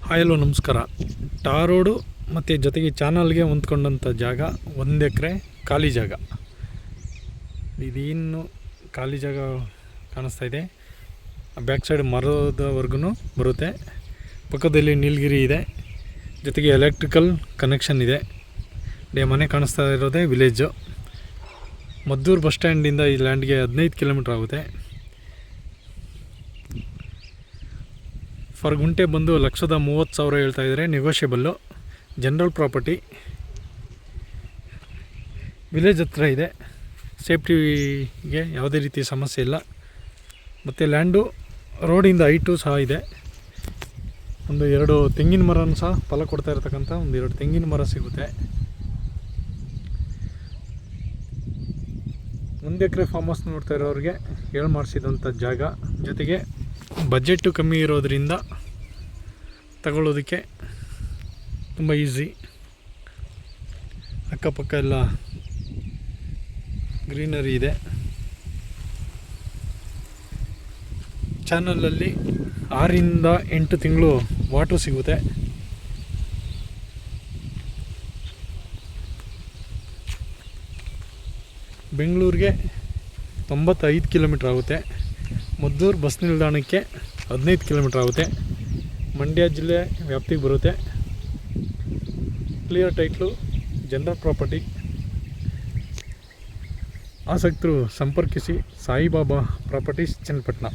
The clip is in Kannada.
ಹಾಯ್ ಹಲೋ ನಮಸ್ಕಾರ. ಟಾರ್ ರೋಡು ಮತ್ತು ಜೊತೆಗೆ ಚಾನಲ್ಗೆ ಹೊಂದ್ಕೊಂಡಂಥ ಜಾಗ 1 ಎಕರೆ ಖಾಲಿ ಜಾಗ. ಇದೇನು ಖಾಲಿ ಜಾಗ ಕಾಣಿಸ್ತಾ ಇದೆ. ಬ್ಯಾಕ್ ಸೈಡ್ ಮರದವರೆಗೂ ಬರುತ್ತೆ. ಪಕ್ಕದಲ್ಲಿ ನೀಲಗಿರಿ ಇದೆ, ಜೊತೆಗೆ ಎಲೆಕ್ಟ್ರಿಕಲ್ ಕನೆಕ್ಷನ್ ಇದೆ. ಮನೆ ಕಾಣಿಸ್ತಾ ಇರೋದೇ ವಿಲೇಜು. ಮದ್ದೂರು ಬಸ್ ಸ್ಟ್ಯಾಂಡಿಂದ ಈ ಲ್ಯಾಂಡ್ಗೆ 15 ಕಿಲೋಮೀಟ್ರ್ ಆಗುತ್ತೆ. ಫರ್ ಗುಂಟೆ ಬಂದು 1,30,000 ಹೇಳ್ತಾಯಿದ್ದಾರೆ, ನೆಗೋಷಿಯಬಲ್ಲು. ಜನರಲ್ ಪ್ರಾಪರ್ಟಿ, ವಿಲೇಜ್ ಹತ್ರ ಇದೆ. ಸೇಫ್ಟಿಗೆ ಯಾವುದೇ ರೀತಿ ಸಮಸ್ಯೆ ಇಲ್ಲ. ಮತ್ತು ಲ್ಯಾಂಡು ರೋಡಿಂದ ಹೈಟು ಸಹ ಇದೆ. 2 ತೆಂಗಿನ ಮರನೂ ಸಹ ಫಲ ಕೊಡ್ತಾ ಇರತಕ್ಕಂಥ 2 ತೆಂಗಿನ ಮರ ಸಿಗುತ್ತೆ. 1 ಎಕರೆ ಫಾರ್ಮ್ ಹೌಸ್ ನೋಡ್ತಾ ಇರೋರಿಗೆ ಹೇಳಿ ಮಾಡಿಸಿದಂಥ ಜಾಗ. ಜೊತೆಗೆ ಬಜೆಟ್ಟು ಕಮ್ಮಿ ಇರೋದರಿಂದ ತಗೊಳ್ಳೋದಕ್ಕೆ ತುಂಬ ಈಸಿ. ಅಕ್ಕಪಕ್ಕ ಎಲ್ಲ ಗ್ರೀನರಿ ಇದೆ. ಚಾನಲಲ್ಲಿ 6 ರಿಂದ 8 ತಿಂಗಳು ವಾಟ್ರು ಸಿಗುತ್ತೆ. ಬೆಂಗಳೂರಿಗೆ 95 ಕಿಲೋಮೀಟ್ರ್ ಆಗುತ್ತೆ. ಮದ್ದೂರು ಬಸ್ ನಿಲ್ದಾಣಕ್ಕೆ 15 ಕಿಲೋಮೀಟ್ರ್ ಆಗುತ್ತೆ. ಮಂಡ್ಯ ಜಿಲ್ಲೆ ವ್ಯಾಪ್ತಿಗೆ ಬರುತ್ತೆ. Clear title, general property. ಆಸಕ್ತರು ಸಂಪರ್ಕಿಸಿ. ಸಾಯಿಬಾಬಾ ಪ್ರಾಪರ್ಟೀಸ್ ಚನ್ನಪಟ್ಟಣ.